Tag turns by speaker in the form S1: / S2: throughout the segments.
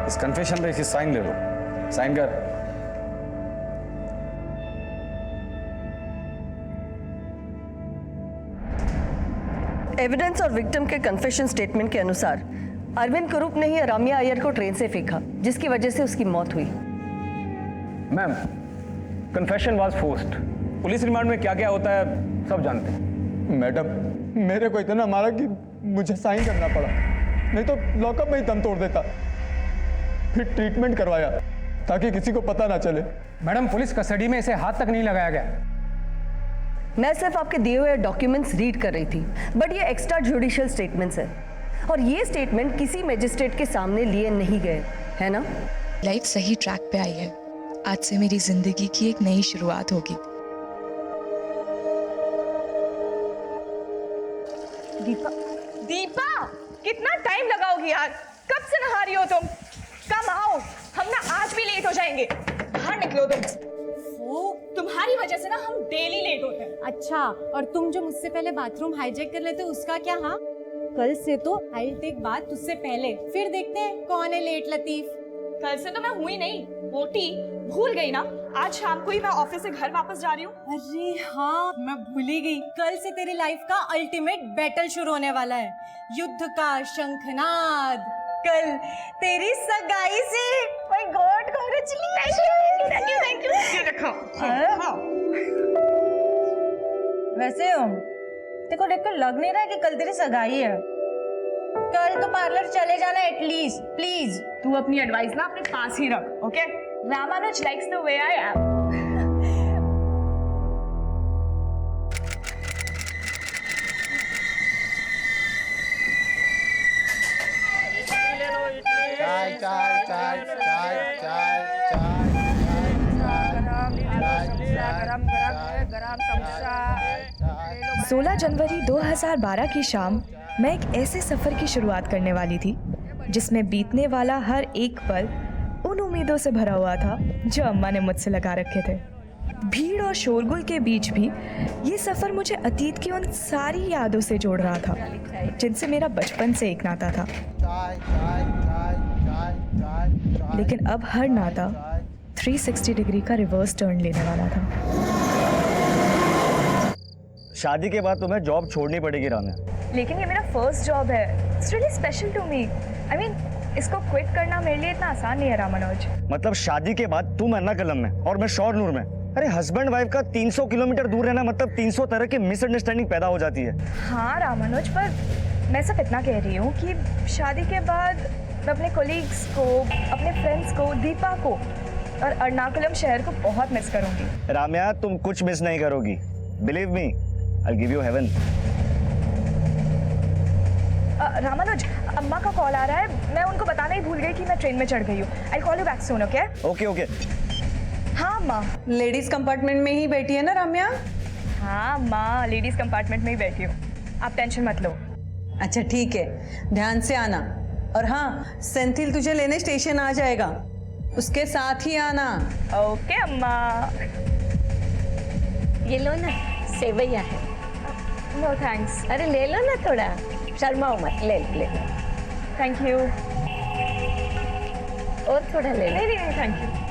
S1: इस कन्फेशन पे साइन ले लो, साइन कर।
S2: एविडेंस और विक्टिम के कन्फेशन स्टेटमेंट के अनुसार अरविंद कुरूप ने ही राम्या अय्यर को ट्रेन से फेंका, जिसकी वजह से उसकी मौत हुई।
S3: Ma'am, confession was forced. Police remand में क्या क्या होता है सब जानते हैं।
S4: मैडम, मेरे को इतना मारा कि मुझे साइन करना पड़ा, नहीं तो लॉकअप में ही दम तोड़ देता। फिर ट्रीटमेंट करवाया ताकि किसी को पता ना चले।
S3: मैडम, पुलिस कस्टडी में इसे हाथ तक नहीं लगाया गया।
S2: मैं सिर्फ आपके दिए हुए डॉक्यूमेंट्स रीड कर रही थी, बट ये एक्स्ट्रा जुडिशियल स्टेटमेंट्स है और ये स्टेटमेंट किसी मजिस्ट्रेट के सामने लिए नहीं गए, है ना?
S5: लाइफ सही ट्रैक पे आई है। आज से मेरी जिंदगी की एक नई शुरुआत होगी।
S6: दीपा, दीपा, कितना टाइम लगाओगी यार? कब से नहा रही हो तुम? कम आओ, हम ना आज भी लेट हो जाएंगे। बाहर निकलो तुम।
S7: वो
S6: तुम्हारी वजह से ना हम डेली लेट होते हैं।
S7: अच्छा, और तुम जो मुझसे पहले बाथरूम हाईजैक कर लेते उसका क्या? हाँ, कल से तो आई टेक बात तुझसे पहले, फिर देखते हैं कौन है लेट लतीफ।
S6: कल से तो मैं हुई नहीं, मोटी। भूल गई ना, आज शाम को ही मैं ऑफिस से घर वापस जा रही हूँ।
S7: अरे हाँ, मैं भूल ही गई। कल से तेरी लाइफ का अल्टीमेट बैटल शुरू होने वाला है, युद्ध का शंखनाद। कल तेरी सगाई से। My God, congratulation.
S6: Thank you. ये रखो।
S7: वैसे देखो देखकर लग नहीं रहा है कि कल तेरी सगाई है। कल तो पार्लर चले जाना एटलीस्ट, प्लीज।
S6: तू अपनी एडवाइस ना अपने पास ही रख, okay? Ramanuj likes the way I am.
S4: चाय चाय चाय चाय चाय चाय।
S5: 16 जनवरी 2012 की शाम मैं एक ऐसे सफ़र की शुरुआत करने वाली थी जिसमें बीतने वाला हर एक पल उन उम्मीदों से भरा हुआ था जो अम्मा ने मुझसे लगा रखे थे। भीड़ और शोरगुल के बीच भी ये सफ़र मुझे अतीत की उन सारी यादों से जोड़ रहा था जिनसे मेरा बचपन से एक नाता था। लेकिन अब हर नाता 360 डिग्री का रिवर्स टर्न लेने वाला था।
S8: शादी के बाद तुम्हें जॉब छोड़नी पड़ेगी राम्या।
S9: लेकिन ये मेरा फर्स्ट जॉब है। It's really special to me. I mean, इसको क्विट करना मेरे लिए इतना आसान नहीं है रामानुज।
S8: मतलब शादी के बाद तुम एर्नाकुलम में और मैं शोरनूर में। अरे हस्बैंड वाइफ का 300 किलोमीटर दूर रहना मतलब 300 तरह की मिसअंडरस्टैंडिंग पैदा हो जाती है।
S9: हाँ रामानुज, पर मैं सिर्फ इतना कह रही हूँ कि शादी के बाद मैं अपने कोलीग्स को, अपने फ्रेंड्स को, दीपा को और एर्नाकुलम शहर को बहुत मिस करूंगी।
S8: राम्या, तुम कुछ मिस नहीं करोगी। Believe me, I give you heaven.
S9: Ramanuj, अम्मा का कॉल आ रहा है। मैं उनको बताना ही भूल गई कि मैं ट्रेन में चढ़ गई हूँ। I call you back soon, okay?
S8: Okay okay.
S9: हाँ माँ।
S10: लेडीज कंपार्टमेंट में ही बैठी है ना राम्या?
S9: हाँ माँ, लेडीज कंपार्टमेंट में ही बैठी हूँ। आप टेंशन मत लो।
S10: अच्छा ठीक है, ध्यान से आना। और हाँ, सेंथिल तुझे लेने स्टेशन आ जाएगा, उसके साथ ही आना।
S9: ओके अम्मा।
S11: ये लो ना, सेवैया है।
S9: No thanks.
S11: अरे ले लो ना, थोड़ा शर्माओ मत, ले लो।
S9: Thank you.
S11: और थोड़ा ले लो।
S9: नहीं नहीं थैंक यू।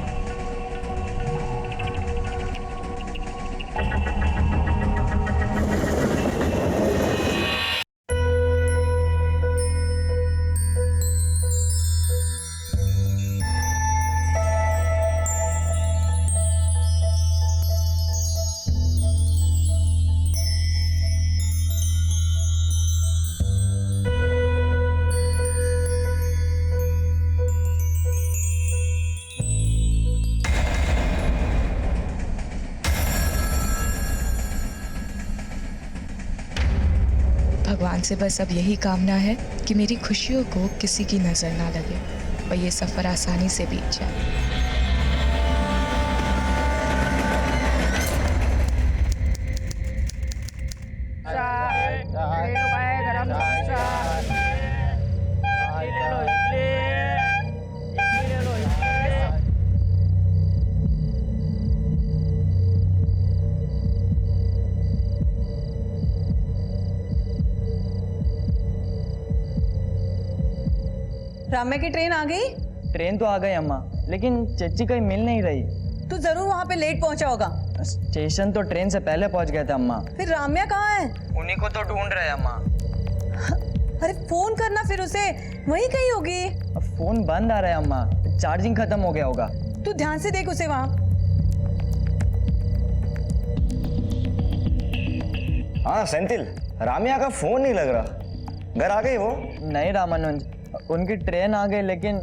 S5: भगवान से बस अब यही कामना है कि मेरी खुशियों को किसी की नज़र ना लगे और ये सफ़र आसानी से बीत जाए।
S10: राम्या की ट्रेन आ गई?
S12: ट्रेन तो आ गई अम्मा, लेकिन चच्ची कहीं मिल नहीं रही।
S10: तू जरूर वहाँ पे लेट पहुंचा होगा।
S12: स्टेशन तो ट्रेन से पहले पहुंच गए थे अम्मा।
S10: फिर राम्या कहाँ है?
S12: उन्हीं को तो ढूंढ रहे हैं अम्मा।
S10: अरे फोन करना फिर उसे, वहीं कहीं होगी।
S12: अब फोन बंद आ रहा है अम्मा, चार्जिंग खत्म हो गया होगा।
S10: तू ध्यान से देख उसे वहाँ।
S8: हाँ सेंथिल, रामिया का फोन नहीं लग रहा। घर आ गई वो?
S12: नहीं रामानुज, उनकी ट्रेन आ गई लेकिन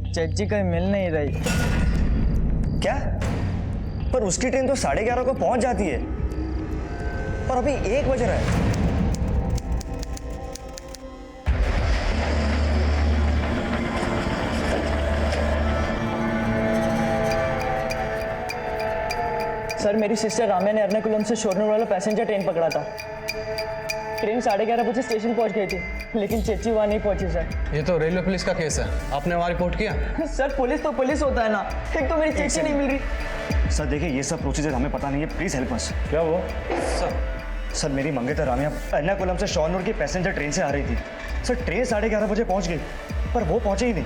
S12: चच्ची कहीं मिल नहीं रही।
S8: क्या? पर उसकी ट्रेन तो 11:30 को पहुंच जाती है और अभी 1 बज रहा है।
S12: सर, मेरी सिस्टर राम्या ने एर्नाकुलम से शोरनूर वाला पैसेंजर ट्रेन पकड़ा था। ट्रेन 11:30 बजे स्टेशन पहुंच गई थी, लेकिन चच्ची वहाँ नहीं पहुंची सर।
S1: ये तो रेलवे पुलिस का केस है, आपने वहाँ रिपोर्ट किया?
S12: सर, पुलिस तो पुलिस होता है ना, एक तो मेरी चच्ची नहीं मिल रही।
S8: सर देखिए, ये सब प्रोसीजर हमें पता नहीं है, प्लीज हेल्प अस।
S1: क्या हुआ?
S8: सर मेरी मंगेतर रामिया एर्नाकुलम से शोरनूर की पैसेंजर ट्रेन से आ रही थी। सर ट्रेन 11:30 बजे पहुंच गई, पर वो पहुंचे ही नहीं।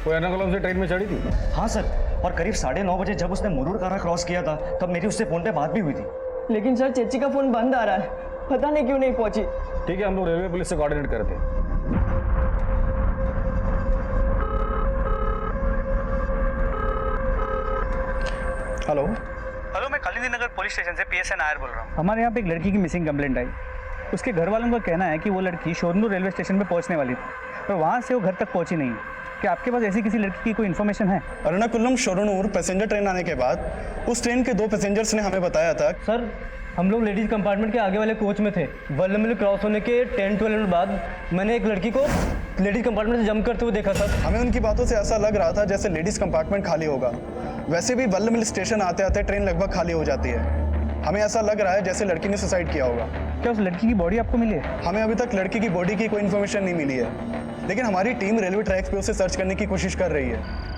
S1: वो एर्नाकुलम से ट्रेन में चढ़ी थी?
S8: हाँ सर, और करीब 9:30 बजे जब उसने मुरुडकारा क्रॉस किया था, तब मेरी उससे फोन पे बात भी हुई थी।
S12: लेकिन सर, चच्ची का फोन बंद आ रहा है, पता नहीं क्यों नहीं पहुंची।
S1: ठीक है, हम लोग रेलवे पुलिस से कोऑर्डिनेट करते हैं।
S13: हेलो,
S14: मैं कालिंदी नगर पुलिस स्टेशन से PSN नायर बोल रहा हूँ।
S13: हमारे यहाँ पे एक लड़की की मिसिंग कंप्लेंट आई। उसके घर वालों का कहना है कि वो लड़की शोरनूर रेलवे स्टेशन पे पहुँचने वाली थी, पर वहाँ से वो घर तक पहुँची नहीं। क्या आपके पास ऐसी किसी लड़की की कोई इन्फॉर्मेशन है?
S14: एर्नाकुलम शोरनूर पैसेंजर ट्रेन आने के बाद उस ट्रेन के 2 पैसेंजर्स ने हमें बताया था।
S12: सर, हम लोग लेडीज कंपार्टमेंट के आगे वाले कोच में थे। वल्लमल क्रॉस होने के 10-12 मिनट बाद मैंने एक लड़की को लेडीज कंपार्टमेंट से जंप करते हुए देखा सर।
S14: हमें उनकी बातों से ऐसा लग रहा था जैसे लेडीज कंपार्टमेंट खाली होगा। वैसे भी वल्लमल स्टेशन आते आते ट्रेन लगभग खाली हो जाती है। हमें ऐसा लग रहा है जैसे लड़की ने सुसाइड किया होगा।
S13: क्या उस लड़की की बॉडी आपको मिली है?
S14: हमें अभी तक लड़की की बॉडी की कोई इन्फॉर्मेशन नहीं मिली है, लेकिन हमारी टीम रेलवे ट्रैक्स पे उसे सर्च करने की कोशिश कर रही है।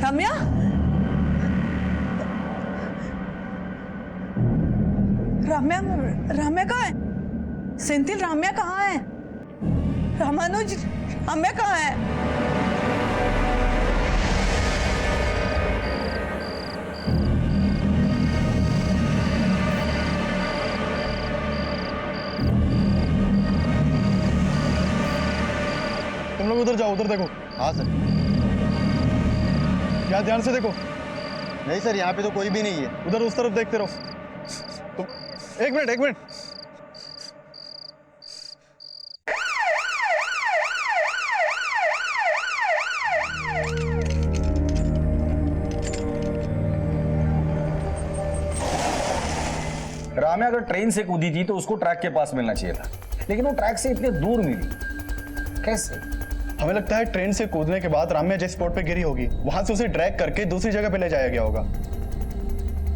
S10: राम्या, राम्या, राम्या कहाँ है? सेंथिल, राम्या कहाँ है? रामानुज, राम्या कहाँ है?
S14: तुम लोग उधर जाओ, उधर देखो।
S15: हाँ सर।
S14: क्या ध्यान से देखो।
S15: नहीं सर, यहाँ पे तो कोई भी नहीं है।
S14: उधर उस तरफ देखते रहो। तुम एक मिनट।
S1: राम्या अगर ट्रेन से कूदी थी तो उसको ट्रैक के पास मिलना चाहिए था, लेकिन वो ट्रैक से इतने दूर मिली कैसे?
S14: हमें लगता है ट्रेन से कूदने के बाद राम्या जिस स्पॉट पे गिरी होगी, वहां से उसे ड्रैग करके दूसरी जगह पे ले जाया गया होगा।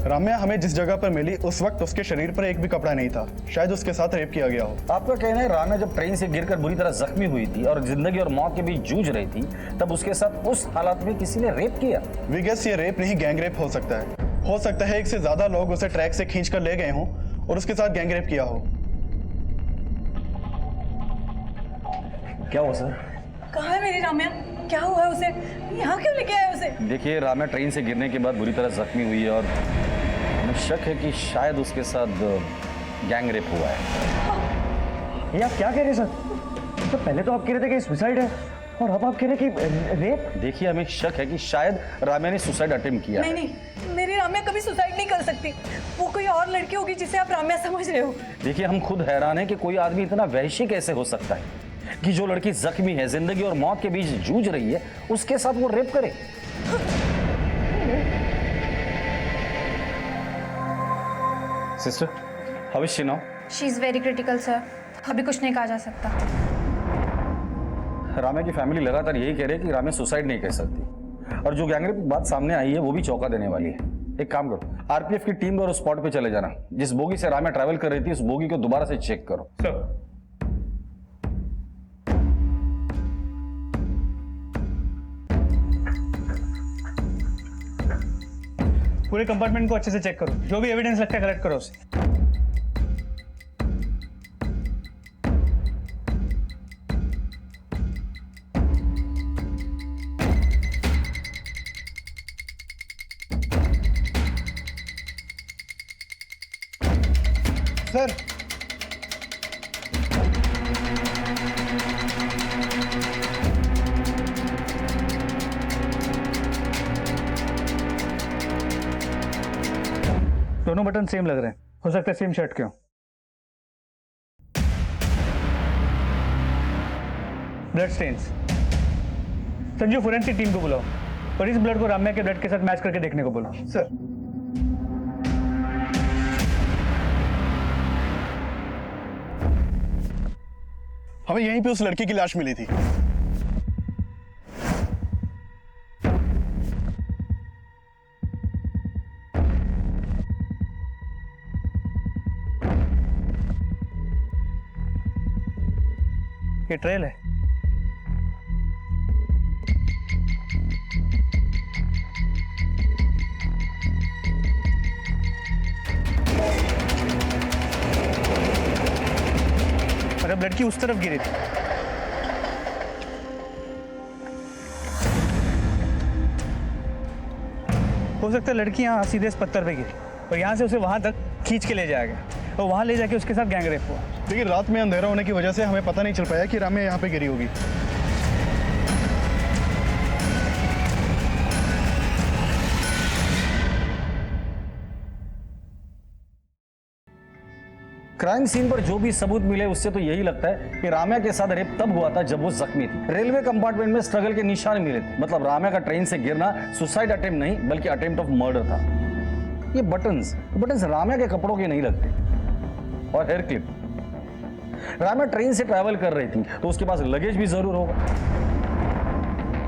S14: राम्या हमें जिस जगह पर मिली उस वक्त उसके शरीर पर एक भी कपड़ा नहीं था। शायद उसके साथ रेप किया गया हो।
S1: आपका कहना है राम्या जब ट्रेन से गिरकर बुरी तरह जख्मी हुई थी और जिंदगी और मौत के बीच जूझ रही थी, तब उसके साथ उस हालत में किसी ने रेप किया?
S14: वी गेस ये रेप नहीं, गैंग रेप हो सकता है। हो सकता है एक से ज्यादा लोग उसे ट्रैक से खींच कर ले गए हों और उसके साथ गैंग रेप किया हो।
S8: क्या हुआ सर?
S10: कहाँ है मेरी राम्या? क्या हुआ है उसे? यहाँ क्यों लेके आए उसे?
S1: देखिए, राम्या ट्रेन से गिरने के बाद बुरी तरह जख्मी हुई है और हमें शक है कि शायद उसके साथ गैंग रेप हुआ है।
S8: ये आप क्या कह रहे हैं सर? तो पहले तो आप कह रहे थे कि सुसाइड है और अब आप कह रहे हैं कि रेप।
S1: देखिए, हमें शक है कि शायद राम्या ने सुसाइड अटेम्प्ट किया है।
S10: नहीं, मेरी राम्या कभी सुसाइड नहीं कर सकती। वो कोई और लड़की होगी जिसे आप राम्या समझ रहे हो।
S1: देखिए, हम खुद हैरान हैं कि कोई आदमी इतना वहशी कैसे हो सकता है कि जो लड़की जख्मी है, जिंदगी और मौत के बीच जूझ रही है, उसके साथ वो रेप करे। Sister, how is she now?
S16: She is very critical sir, अभी कुछ नहीं कहा जा सकता।
S1: राम्या की फैमिली लगातार यही कह रही है कि राम्या सुसाइड नहीं कर सकती, और जो गैंगरेप की बात सामने आई है वो भी चौंका देने वाली है। एक काम करो, आरपीएफ की टीम और उस स्पॉट पे चले जाना। जिस बोगी से राम्या ट्रैवल कर रही थी, उस बोगी को दोबारा से चेक करो।
S3: सर।
S13: पूरे कंपार्टमेंट को अच्छे से चेक करो, जो भी एविडेंस लगता है कलेक्ट करो उसे।
S14: सर
S13: दोनों बटन सेम लग रहे हैं, हो सकता है सेम शर्ट के हो। Blood stains. Sanju, forensic team को बुलाओ और इस ब्लड को राम्या के ब्लड के साथ मैच करके देखने को बोलो।
S14: सर हमें यहीं पे उस लड़की की लाश मिली थी।
S13: ये ट्रेल है। और अब लड़की उस तरफ गिरी थी। हो सकता है लड़की यहाँ सीधे इस पत्थर पे गिरी और यहाँ से उसे वहां तक खींच के ले जाया गया और वहां ले जाके उसके साथ गैंग रेप हुआ।
S14: लेकिन रात में अंधेरा होने की वजह से हमें पता नहीं चल पाया कि राम्या यहाँ पे गिरी होगी।
S1: क्राइम सीन पर जो भी सबूत मिले उससे तो यही लगता है कि राम्या के साथ रेप तब हुआ था जब वो जख्मी थी। रेलवे कंपार्टमेंट में स्ट्रगल के निशान मिले थे, मतलब राम्या का ट्रेन से गिरना सुसाइड अटेम्प्ट नहीं बल्कि अटेम्प्ट ऑफ मर्डर था। ये बटन्स राम्या के कपड़ों के नहीं लगते। और हेयर क्लिप, राम्या ट्रेन से ट्रैवल कर रही थी तो उसके पास लगेज भी जरूर होगा,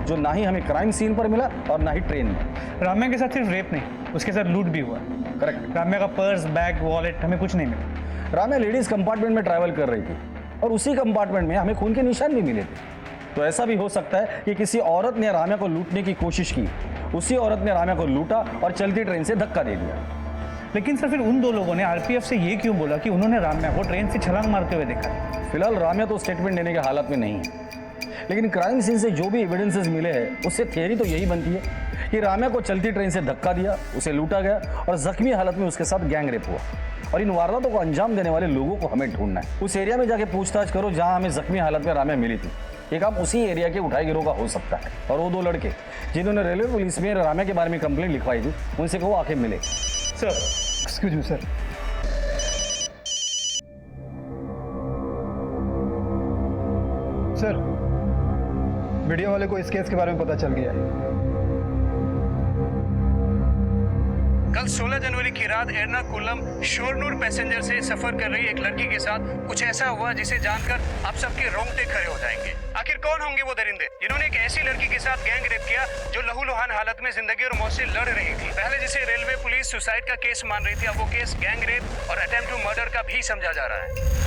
S1: जो ना ही हमें क्राइम सीन पर मिला और ना ही ट्रेन में।
S13: राम्या के साथ सिर्फ रेप नहीं, उसके साथ लूट भी हुआ।
S1: करेक्ट।
S13: राम्या का पर्स, बैग, वॉलेट हमें कुछ नहीं मिला।
S1: राम्या लेडीज कंपार्टमेंट में ट्रैवल कर रही थी और उसी कंपार्टमेंट में हमें खून के निशान भी मिले थे। तो ऐसा भी हो सकता है कि किसी औरत ने राम्या को लूटने की कोशिश की, उसी औरत ने राम्या को लूटा और चलती ट्रेन से धक्का दे दिया।
S13: लेकिन सर फिर उन दो लोगों ने आरपीएफ से ये क्यों बोला कि उन्होंने राम्या को ट्रेन से छलांग मारते हुए देखा?
S1: फिलहाल राम्या तो स्टेटमेंट देने के हालत में नहीं है, लेकिन क्राइम सीन से जो भी एविडेंसेस मिले हैं उससे थियरी तो यही बनती है कि राम्या को चलती ट्रेन से धक्का दिया, उसे लूटा गया और जख्मी हालत में उसके साथ गैंग रेप हुआ। और इन वारदातों को अंजाम देने वाले लोगों को हमें ढूंढना है। उस एरिया में जाके पूछताछ करो जहां हमें जख्मी हालत में राम्या मिली थी। ये काम उसी एरिया के उठाई गिरोह का हो सकता है। और वो दो लड़के जिन्होंने रेलवे पुलिस में राम्या के बारे में कंप्लेंट लिखवाई थी, उनसे कहो आके मिले।
S13: Sir excuse me sir.
S4: Sir, video वाले को इस केस के बारे में पता चल गया है।
S13: कल 16 जनवरी की रात एर्नाकुलम शोरनूर पैसेंजर से सफर कर रही एक लड़की के साथ कुछ ऐसा हुआ जिसे जानकर आप सबके रोंगटे खड़े हो जाएंगे। आखिर कौन होंगे वो दरिंदे जिन्होंने एक ऐसी लड़की के साथ गैंग रेप किया जो लहूलुहान हालत में जिंदगी और मौत से लड़ रही थी? पहले जिसे रेलवे पुलिस सुसाइड का केस मान रही थी, अब वो केस गैंग रेप और अटेम्प्ट टू मर्डर का भी समझा जा रहा है।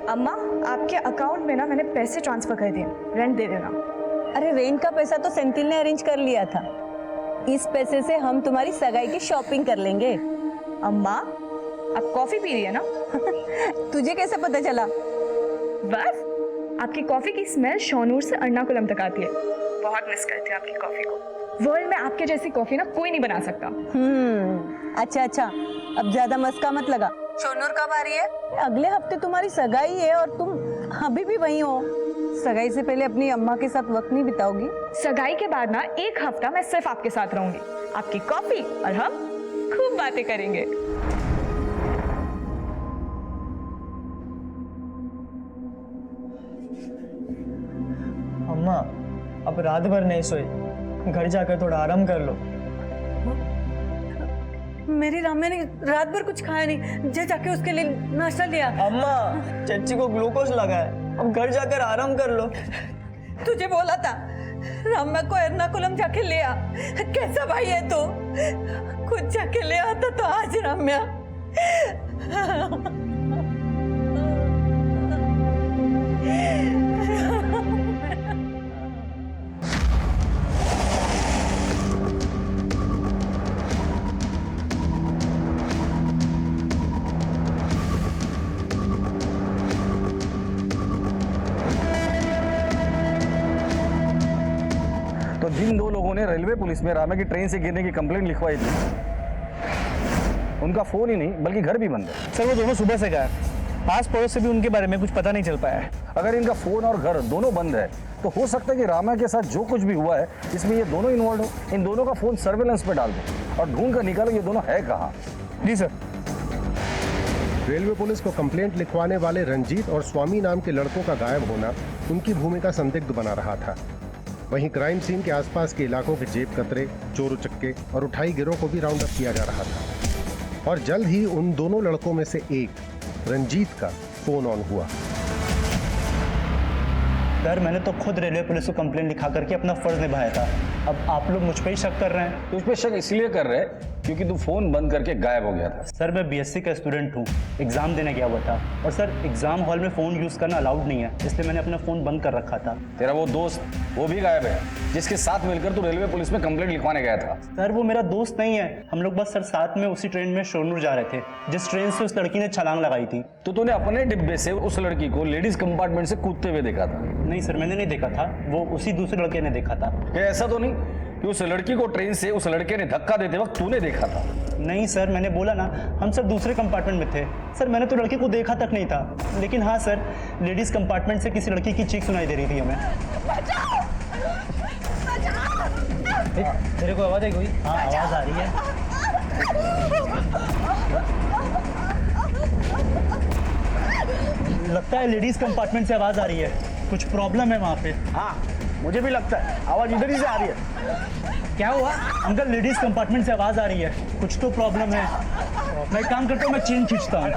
S9: अम्मा, आपके अकाउंट में ना मैंने पैसे ट्रांसफर कर दिए, रेंट दे देना।
S10: अरे रेंट का पैसा तो सेंथिल ने अरेंज कर लिया था। इस पैसे से हम तुम्हारी सगाई की शॉपिंग कर लेंगे।
S9: अम्मा, आप कॉफी पी रही है ना?
S10: तुझे कैसे पता चला?
S9: बस आपकी कॉफी की स्मेल शोनूर से एर्नाकुलम तक आती है। बहुत मिस करती हूँ आपकी कॉफी को। वर्ल्ड में आपके जैसी कॉफी ना कोई नहीं बना सकता।
S10: अच्छा, अब ज्यादा मस्का मत लगा। शोनूर कब आ रही है? अगले हफ्ते तुम्हारी सगाई है और तुम अभी भी वहीं हो। सगाई से पहले अपनी अम्मा के साथ वक्त नहीं बिताओगी?
S9: सगाई के बाद ना एक हफ्ता मैं सिर्फ आपके साथ रहूंगी, आपकी कॉफी और हम खूब बातें करेंगे।
S12: अम्मा, अब रात भर नहीं सोई, घर जाकर थोड़ा आराम कर लो।
S10: मेरी राम्या ने रात भर कुछ खाया नहीं, जे जाके उसके लिए नाश्ता लिया।
S12: अम्मा, चच्ची को ग्लूकोज लगा है, अब घर जाकर आराम कर लो।
S10: तुझे बोला था राम्या को एर्नाकुलम जाके ले आ। कैसा भाई है तू? खुद जाके ले आता तो आज राम्या।
S1: तो जिन दो लोगों ने रेलवे पुलिस में राम्या की ट्रेन से गिरने की कंप्लेंट लिखवाई थी, उनका फोन ही नहीं बल्कि घर भी बंद है।
S12: सर वो दोनों सुबह से गायब, आस पड़ोस से भी उनके बारे में कुछ पता नहीं चल पाया है।
S1: अगर इनका फोन और घर दोनों बंद है तो हो सकता है कि राम्या के साथ जो कुछ भी हुआ है इसमें ये दोनों इन्वॉल्व हो। इन दोनों का फोन सर्वेलेंस पे डाल दो और ढूंढ कर निकालो ये दोनों है कहाँ।
S12: जी सर।
S17: रेलवे पुलिस को कंप्लेंट लिखवाने वाले रंजीत और स्वामी नाम के लड़कों का गायब होना उनकी भूमिका संदिग्ध बना रहा था। वहीं क्राइम सीन के आसपास के इलाकों के जेब कतरे, चोर उचक्के और उठाई गिरोह को भी राउंड अप किया जा रहा था और जल्द ही उन दोनों लड़कों में से एक रंजीत का फोन ऑन हुआ।
S8: सर मैंने तो खुद रेलवे पुलिस को कंप्लेंट लिखा करके अपना फर्ज निभाया था, अब आप लोग मुझ पर ही शक कर रहे हैं।
S1: तुझ पे शक इसलिए कर रहे हैं क्योंकि तू फोन बंद करके गायब हो गया था।
S8: सर मैं बीएससी का स्टूडेंट हूँ, एग्जाम देने गया हुआ था और सर एग्जाम हॉल में फ़ोन यूज़ करना अलाउड नहीं है, इसलिए मैंने अपना फ़ोन बंद कर रखा था।
S1: तेरा वो दोस्त वो भी गायब है जिसके साथ मिलकर तू रेलवे पुलिस में कंप्लेंट लिखवाने गया था।
S8: सर वो मेरा दोस्त नहीं है, हम लोग बस सर साथ में उसी ट्रेन में शोरनूर जा रहे थे जिस ट्रेन से उस लड़की ने छलांग लगाई थी।
S1: तो तूने अपने डिब्बे से उस लड़की को लेडीज कंपार्टमेंट से कूदते हुए देखा था?
S8: नहीं सर मैंने नहीं देखा था, वो उसी दूसरे लड़के ने देखा था।
S1: ऐसा तो नहीं कि उस लड़की को ट्रेन से उस लड़के ने धक्का देते वक्त तूने देखा था?
S8: नहीं सर मैंने बोला ना हम सब दूसरे कंपार्टमेंट में थे। सर मैंने तो लड़की को देखा तक नहीं था, लेकिन हाँ सर लेडीज कंपार्टमेंट से किसी लड़की की चीख सुनाई दे रही थी हमें।
S12: तेरे को आवाज आई कोई?
S8: हाँ आवाज आ रही है। लगता है लेडीज कंपार्टमेंट से आवाज आ रही है, कुछ प्रॉब्लम है वहाँ पे।
S12: हाँ मुझे भी लगता है, आवाज इधर ही से आ रही है।
S8: क्या हुआ अंकल? लेडीज कंपार्टमेंट से आवाज आ रही है, कुछ तो प्रॉब्लम है। मैं एक काम करता हूँ, मैं चेन खींचता हूँ।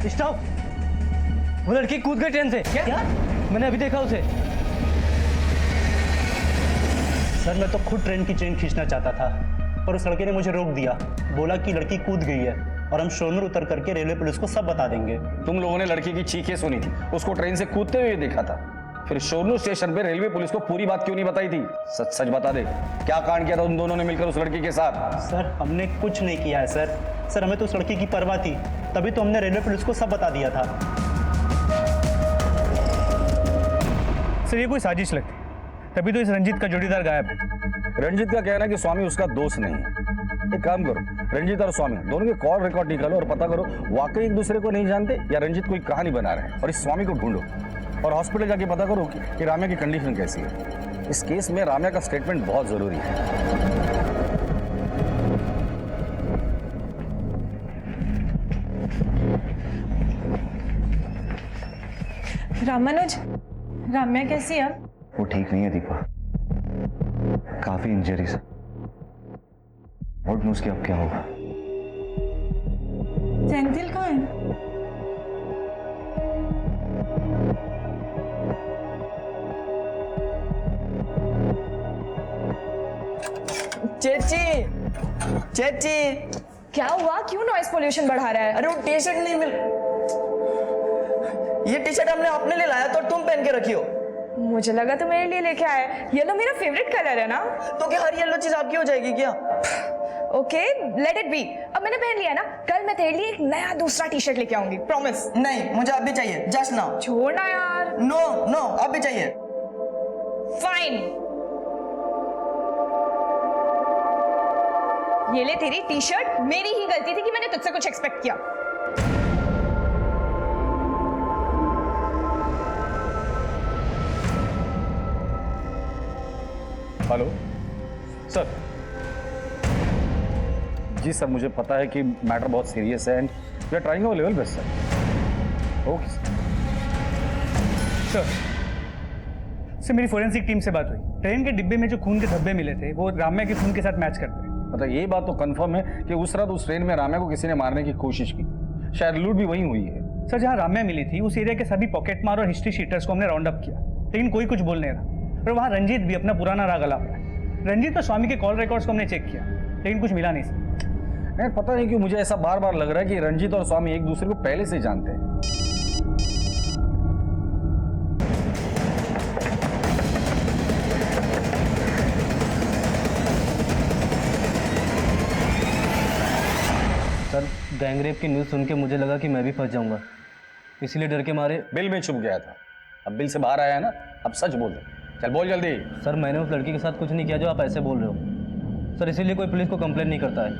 S12: स्टॉप, वो लड़की कूद गई ट्रेन से। क्या? मैंने अभी देखा उसे।
S8: सर मैं तो खुद ट्रेन की चेन खींचना चाहता था पर उस लड़के ने मुझे रोक दिया, बोला कि लड़की कूद गई है और हम शोरनूर उतर करके रेलवे पुलिस को सब बता देंगे।
S1: तुम लोगों ने लड़की की चीखें सुनी थी, उसको ट्रेन से कूदते हुए देखा था, फिर शोरनूर स्टेशन पे रेलवे पुलिस को पूरी बात क्यों नहीं बताई थी? सच सच बता दे, क्या कांड किया था तुम दोनों ने मिलकर उस लड़की के साथ?
S8: सर हमने कुछ नहीं किया है सर। सर हमें तो उस लड़की की परवाह थी, तभी तो हमने रेलवे पुलिस को सब बता दिया था।
S12: सर ये कोई साजिश लगती, तभी तो इस रंजीत का जोड़ीदार गायब है।
S1: रंजीत का कहना है कि स्वामी उसका दोस्त नहीं है। एक काम करो, रंजीत और स्वामी दोनों के कॉल रिकॉर्ड निकालो और पता करो वाकई एक दूसरे को नहीं जानते या रंजीत कोई कहानी बना रहे हैं, और इस स्वामी को ढूंढो और हॉस्पिटल जाके पता करो कि राम्या की कंडीशन कैसी है। इस केस में राम्या का स्टेटमेंट बहुत जरूरी है।
S7: रामानुज, राम्या कैसी है?
S8: वो ठीक नहीं है दीपा, काफी इंजरीज है। व्हाट न्यूज़ की अब क्या होगा?
S7: सेंथिल कहाँ है?
S12: चेची, चेची,
S9: क्या हुआ? क्यों नॉइस पोल्यूशन बढ़ा रहा है?
S12: अरे वो टी शर्ट नहीं मिल, ये टी शर्ट हमने अपने लिए लाया तो तुम पहन के रखी हो।
S9: मुझे लगा तो मेरे लिए लेके आए। येलो मेरा फेवरेट कलर है ना।
S12: तो क्या हर येलो चीज आपकी हो जाएगी क्या?
S9: Okay let it be. अब मैंने पहन लिया ना, कल मैं तेरे लिए एक नया दूसरा टी शर्ट लेके आऊंगी, प्रॉमिस।
S12: नहीं मुझे अभी चाहिए, जस्ट नाउ।
S9: छोड़ना यार।
S12: नो नो अभी चाहिए।
S9: फाइन, ये ले तेरी टी शर्ट। मेरी ही गलती थी कि मैंने तुझसे कुछ एक्सपेक्ट किया।
S1: Hello sir. जी सर मुझे पता है कि मैटर बहुत सीरियस है and we are trying our level best sir. Okay
S18: sir मेरी फोरेंसिक टीम से बात हुई, ट्रेन के डिब्बे में जो खून के धब्बे मिले थे वो राम्या के खून के साथ मैच करते हैं।
S1: मतलब ये बात तो कंफर्म है कि उस रात उस ट्रेन में राम्या को किसी ने मारने की कोशिश की, शायद लूट भी वहीं हुई है।
S18: सर जहाँ राम्या मिली थी उस एरिया के सभी पॉकेट मार और हिस्ट्री शीटर्स को हमने राउंड अप किया, लेकिन कोई कुछ बोल नहीं रहा। और वहाँ रंजीत भी अपना पुराना राग अलाप रहा है। रंजीत और स्वामी के कॉल रिकॉर्ड्स को हमने चेक किया, लेकिन कुछ मिला नहीं सर।
S1: नहीं, पता नहीं क्यों मुझे ऐसा बार बार लग रहा है कि रंजीत और स्वामी एक दूसरे को पहले से जानते हैं।
S19: सर गैंगरेप की न्यूज़ सुन के मुझे लगा कि मैं भी फंस जाऊंगा, इसीलिए डर के मारे
S1: बिल में छुप गया था। अब बिल से बाहर आया है ना, अब सच बोल दे। चल बोल जल्दी।
S19: सर मैंने उस लड़की के साथ कुछ नहीं किया जो आप ऐसे बोल रहे हो। सर इसीलिए कोई पुलिस को कंप्लेंट नहीं करता है,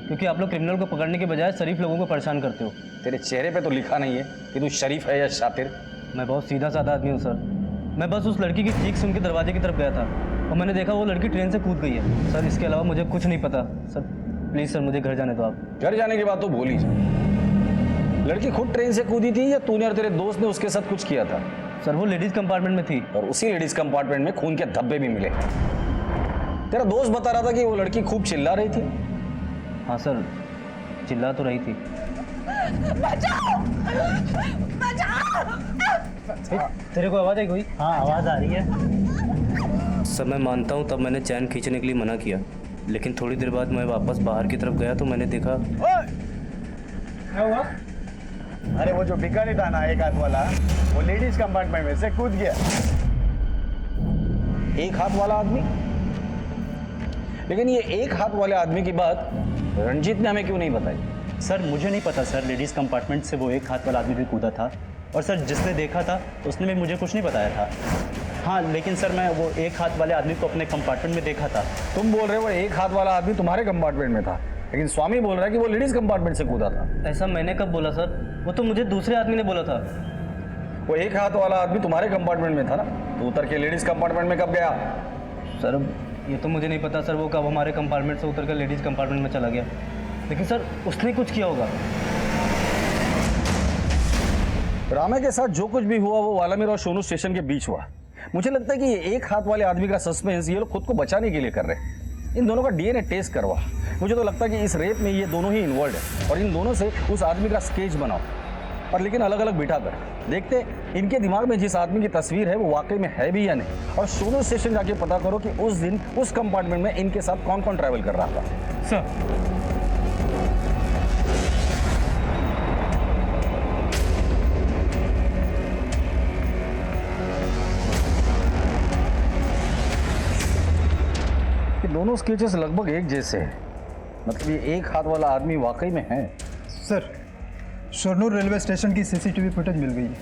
S19: क्योंकि आप लोग क्रिमिनल को पकड़ने के बजाय शरीफ लोगों को परेशान करते हो।
S1: तेरे चेहरे पे तो लिखा नहीं है कि तू शरीफ है या शातिर।
S19: मैं बहुत सीधा साधा आदमी हूँ सर। मैं बस उस लड़की की चीख सुन के दरवाजे की तरफ गया था और मैंने देखा वो लड़की ट्रेन से कूद गई है। सर इसके अलावा मुझे कुछ नहीं पता। सर प्लीज़ सर मुझे घर जाने दो आप।
S1: घर जाने की बात तो भूल ही जा। लड़की खुद ट्रेन से कूदी थी या तूने और तेरे दोस्त ने उसके साथ कुछ किया था?
S19: सर वो लेडीज कंपार्टमेंट में थी
S1: और उसी लेडीज कंपार्टमेंट में खून के धब्बे भी मिले। तेरा दोस्त बता रहा था कि वो लड़की खूब चिल्ला रही थी।
S19: हाँ सर चिल्ला तो रही थी।
S6: बचाओ! बचाओ!
S19: तेरे को आवाज़ आई कोई? हाँ आवाज़ आ रही है। सर मैं मानता हूँ तब मैंने चैन खींचने के लिए मना किया, लेकिन थोड़ी देर बाद मैं वापस बाहर की तरफ गया तो मैंने देखा।
S15: क्या हुआ? अरे वो जो भिखारी था ना एक हाथ वाला, वो लेडीज कंपार्टमेंट में से कूद गया।
S1: एक हाथ वाला आदमी? लेकिन ये एक हाथ वाले आदमी की बात रंजीत ने हमें क्यों नहीं बताई?
S8: सर मुझे नहीं पता सर, लेडीज़ कंपार्टमेंट से वो एक हाथ वाला आदमी भी कूदा था, और सर जिसने देखा था उसने भी मुझे कुछ नहीं बताया था। हाँ लेकिन सर मैं वो एक हाथ वाले आदमी को अपने कंपार्टमेंट में देखा था।
S1: तुम बोल रहे हो वो एक हाथ वाला आदमी तुम्हारे कंपार्टमेंट में था, लेकिन स्वामी बोल रहा है कि वो लेडीज कंपार्टमेंट से कूदा था।
S19: ऐसा मैंने कब बोला सर? वो तो मुझे दूसरे आदमी ने बोला था।
S1: वो एक हाथ वाला आदमी तुम्हारे कंपार्टमेंट में था ना, तो उतर के लेडीज कंपार्टमेंट में कब गया?
S19: सर ये तो मुझे नहीं पता सर, वो कब हमारे कंपार्टमेंट से उतर कर लेडीज कंपार्टमेंट में चला गया, लेकिन सर उसने कुछ किया होगा।
S1: रामे के साथ जो कुछ भी हुआ वो वालामीर और सोनू स्टेशन के बीच हुआ। मुझे लगता है कि ये एक हाथ वाले आदमी का सस्पेंस ये लोग खुद को बचाने के लिए कर रहे हैं। इन दोनों का डीएनए टेस्ट करवा। मुझे तो लगता है कि इस रेप में ये दोनों ही इन्वॉल्व है, और इन दोनों से उस आदमी का स्केच बनाओ, और लेकिन अलग अलग बिठा कर देखते इनके दिमाग में जिस आदमी की तस्वीर है वो वाकई में है भी या नहीं। और सोनू स्टेशन जाके पता करो कि उस दिन उस कंपार्टमेंट में इनके साथ कौन कौन ट्रैवल कर रहा था।
S18: सर
S1: दोनों स्केचेस लगभग एक जैसे हैं, मतलब ये एक हाथ वाला आदमी वाकई में है।
S4: सर शोरनूर रेलवे स्टेशन की सीसीटीवी फुटेज मिल गई है।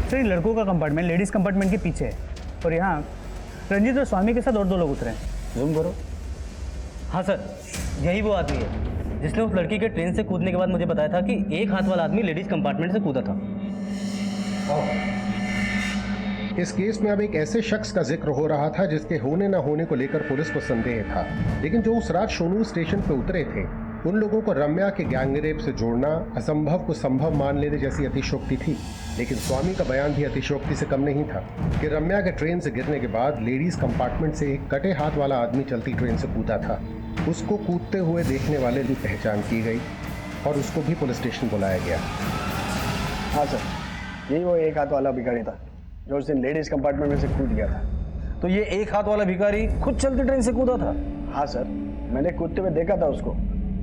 S18: सर इन लड़कों का कंपार्टमेंट लेडीज कंपार्टमेंट के पीछे है, और यहाँ रंजीत और स्वामी के साथ और दो लोग उतरे हैं।
S1: जूम करो।
S19: हाँ सर यही वो आदमी है जिसने उस लड़की के ट्रेन से कूदने के बाद मुझे बताया था कि एक हाथ वाला आदमी लेडीज कंपार्टमेंट से कूदा था।
S17: इस केस में अब एक ऐसे शख्स का जिक्र हो रहा था जिसके होने न होने को लेकर पुलिस को संदेह था, लेकिन जो उस रात शोनूर स्टेशन पर उतरे थे उन लोगों को रम्या के गैंगरेप से जोड़ना असंभव को संभव मान लेने जैसी अतिशोक्ति थी। लेकिन स्वामी का बयान भी अतिशोक्ति से कम नहीं था कि रम्या के ट्रेन से गिरने के बाद लेडीज कंपार्टमेंट से एक कटे हाथ वाला आदमी चलती ट्रेन से कूदा था। उसको कूदते हुए देखने वाले की पहचान की गई और उसको भी पुलिस स्टेशन बुलाया गया।
S15: हाँ सर, यही वो एक हाथ वाला भिखारी था जो उस दिन लेडीज कंपार्टमेंट में से कूद गया था।
S1: तो ये एक हाथ वाला भिखारी खुद चलती ट्रेन से कूदा था?
S15: हाँ सर, मैंने कूदते हुए देखा था उसको,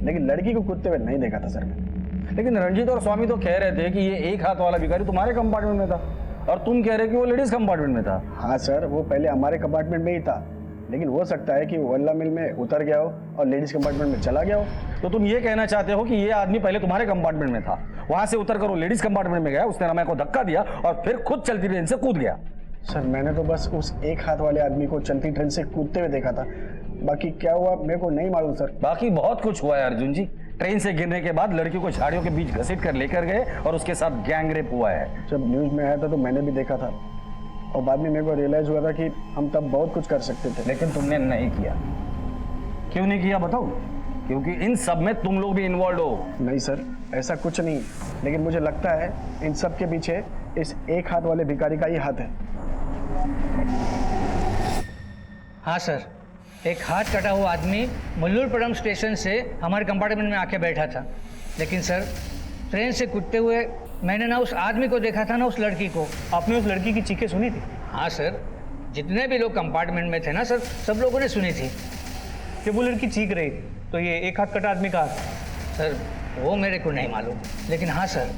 S15: लेकिन लड़की को कूदते हुए नहीं देखा था सर मैंने।
S1: लेकिन रंजीत और स्वामी तो कह रहे थे कि ये एक हाथ वाला भिखारी तुम्हारे कंपार्टमेंट में था, और तुम कह रहे कि वो लेडीज कंपार्टमेंट में था।
S15: हाँ सर, वो पहले हमारे कंपार्टमेंट में ही था, लेकिन हो सकता है कि वो वल्ला मिल में उतर गया हो और लेडीज कंपार्टमेंट में चला गया हो।
S1: तो तुम ये कहना चाहते हो कि ये आदमी पहले तुम्हारे कंपार्टमेंट में था, वहां से उतर कर वो लेडीज कंपार्टमेंट में गया, उसने रम्या को धक्का दिया और फिर खुद चलती ट्रेन से कूद गया।
S15: सर मैंने तो बस उस एक हाथ वाले आदमी को चलती ट्रेन से कूदते हुए देखा था, बाकी क्या हुआ मेरे को नहीं मालूम सर।
S1: बाकी बहुत कुछ हुआ है अर्जुन जी। ट्रेन से गिरने के बाद लड़की को झाड़ियों के बीच घसीट कर लेकर गए और उसके साथ गैंगरेप हुआ है।
S15: जब न्यूज में आया था तो मैंने भी देखा था, और बाद में मेरे को रियलाइज हुआ था कि हम तब बहुत कुछ कर सकते थे,
S1: लेकिन तुमने नहीं किया। क्यों नहीं किया बताओ? क्योंकि इन सब में तुम लोग भी इन्वॉल्व हो।
S15: नहीं सर, ऐसा कुछ नहीं, लेकिन मुझे लगता है इन सब के पीछे इस एक हाथ वाले भिखारी का ही हाथ है।
S20: हाँ सर, एक हाथ कटा हुआ आदमी मल्लूरपुरम स्टेशन से हमारे कंपार्टमेंट में आके बैठा था, लेकिन सर ट्रेन से कूदते हुए मैंने ना उस आदमी को देखा था ना उस लड़की को।
S18: आपने उस लड़की की चीखें सुनी थी?
S20: हाँ सर, जितने भी लोग कंपार्टमेंट में थे ना सर, सब लोगों ने सुनी थी।
S18: जब वो लड़की चीख रही थी तो ये एक हाथ कटा आदमी का हाथ?
S20: सर वो मेरे को नहीं मालूम, लेकिन हाँ सर,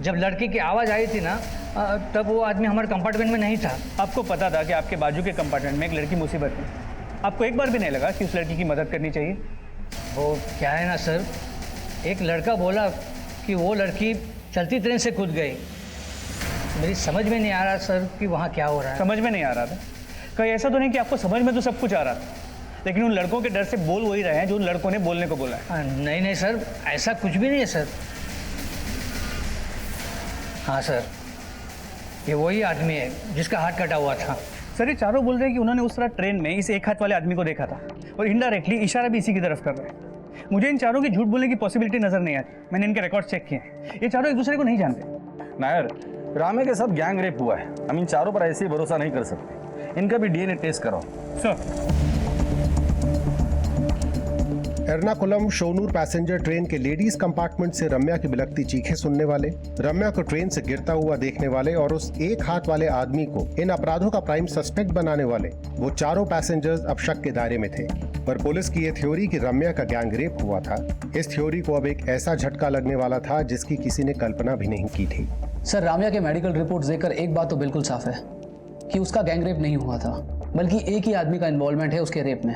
S20: जब लड़की की आवाज़ आई थी ना तब वो आदमी हमारे कंपार्टमेंट में नहीं था।
S18: आपको पता था कि आपके बाजू के कंपार्टमेंट में एक लड़की मुसीबत में, आपको एक बार भी नहीं लगा कि उस लड़की की मदद करनी चाहिए?
S20: वो क्या है ना सर, एक लड़का बोला कि वो लड़की चलती ट्रेन से कूद गई। मेरी समझ में नहीं आ रहा सर कि वहाँ क्या हो रहा है।
S18: समझ में नहीं आ रहा था? कहीं ऐसा तो नहीं कि आपको समझ में तो सब कुछ आ रहा था, लेकिन उन लड़कों के डर से बोल वही रहे हैं जो उन लड़कों ने बोलने को बोला है?
S20: नहीं नहीं सर, ऐसा कुछ भी नहीं है सर। हाँ सर, ये वही आदमी है जिसका हाथ कटा हुआ था।
S18: सर ये चारों बोल रहे हैं कि उन्होंने उस तरह ट्रेन में इस एक हाथ वाले आदमी को देखा था और इनडायरेक्टली इशारा भी इसी की तरफ कर रहे हैं। मुझे इन चारों की झूठ बोलने की पॉसिबिलिटी नजर नहीं आती। मैंने इनके रिकॉर्ड चेक किए हैं, ये चारों एक दूसरे को नहीं जानते।
S1: नायर, रामे के साथ गैंग रेप हुआ है, हम इन चारों पर ऐसे ही भरोसा नहीं कर सकते। इनका भी डीएनए टेस्ट कराओ।
S18: सर।
S17: एर्नाकुलम शोनूर पैसेंजर ट्रेन के लेडीज कंपार्टमेंट से रम्या की बिलखती चीखें सुनने वाले, रम्या को ट्रेन से गिरता हुआ देखने वाले और उस एक हाथ वाले आदमी को इन अपराधों का प्राइम सस्पेक्ट बनाने वाले वो चारों पैसेंजर्स अब शक के दायरे में थे। पर पुलिस की ये थ्योरी कि रम्या का गैंग रेप हुआ था, इस थ्योरी को अब एक ऐसा झटका लगने वाला था जिसकी किसी ने कल्पना भी नहीं की थी।
S21: सर राम्या के मेडिकल रिपोर्ट देखकर एक बात तो बिल्कुल साफ है कि उसका गैंग रेप नहीं हुआ था, बल्कि एक ही आदमी का इन्वॉल्वमेंट है उसके रेप में।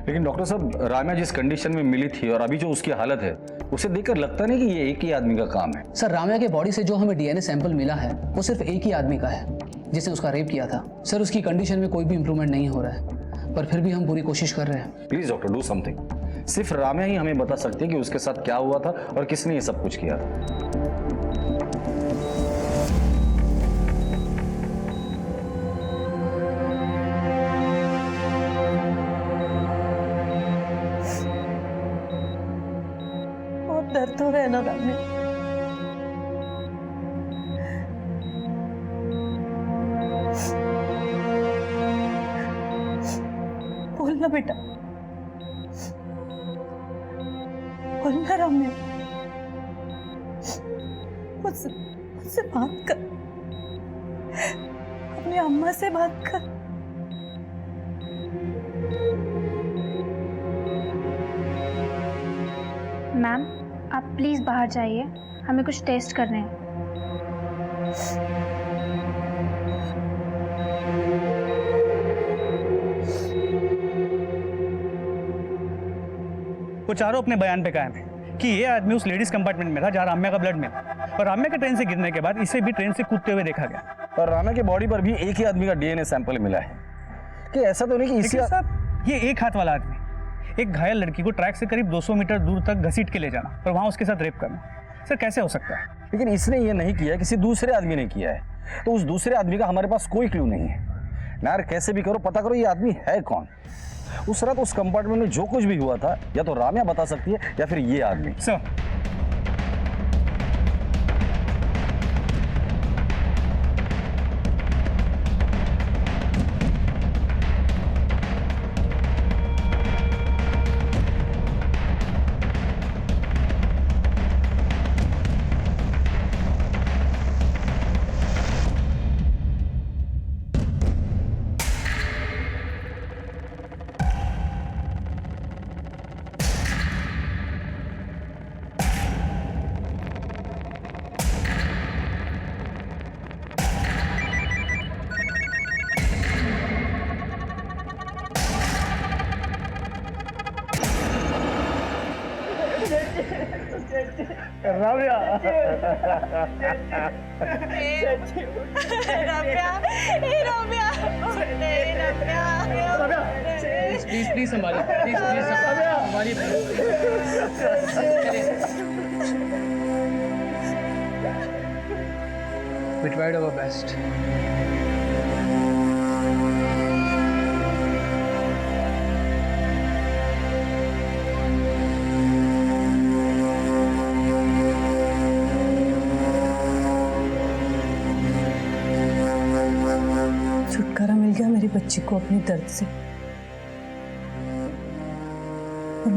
S1: लेकिन डॉक्टर साहब, राम्या जिस कंडीशन में मिली थी और अभी जो उसकी हालत है, उसे देखकर लगता नहीं कि ये एक ही आदमी का काम है।
S21: सर राम्या के बॉडी से जो हमें डीएनए सैंपल मिला है वो सिर्फ एक ही आदमी का है जिसने उसका रेप किया था। सर उसकी कंडीशन में कोई भी इंप्रूवमेंट नहीं हो रहा है, पर फिर भी हम पूरी कोशिश कर रहे हैं।
S1: Please doctor, do something. सिर्फ राम्या ही हमें बता सकती है कि उसके साथ क्या हुआ था और किसने ये सब कुछ किया था।
S10: दर्द हो रहा है ना राम्या? बोलना बेटा, बोलना राम्या, मुझसे बात कर, अपनी अम्मा से बात कर।
S16: मैम आप प्लीज़ बाहर जाइए, हमें कुछ टेस्ट करने हैं।
S18: वो चारों अपने बयान पे कायम है कि ये आदमी उस लेडीज कंपार्टमेंट में था जहाँ राम्या का ब्लड मिला, और राम्या के ट्रेन से गिरने के बाद इसे भी ट्रेन से कूदते हुए देखा गया।
S1: और राम्या की बॉडी पर भी एक ही आदमी का डीएनए सैंपल मिला है। कि ऐसा तो नहीं कि इसी
S18: ये एक हाथ वाला आदमी एक घायल लड़की को ट्रैक से करीब 200 मीटर दूर तक घसीट के ले जाना और वहां उसके साथ रेप करना, सर कैसे हो सकता है?
S1: लेकिन इसने ये नहीं किया, किसी दूसरे आदमी ने किया है, तो उस दूसरे आदमी का हमारे पास कोई क्लू नहीं है। यार कैसे भी करो पता करो ये आदमी है कौन। उस रात उस कंपार्टमेंट में जो कुछ भी हुआ था या तो राम्या बता सकती है या फिर ये आदमी।
S18: सर
S12: राम्या
S21: प्लीज संभालिए, प्लीज संभालिए। We tried our best.
S10: बच्ची को अपने दर्द से, और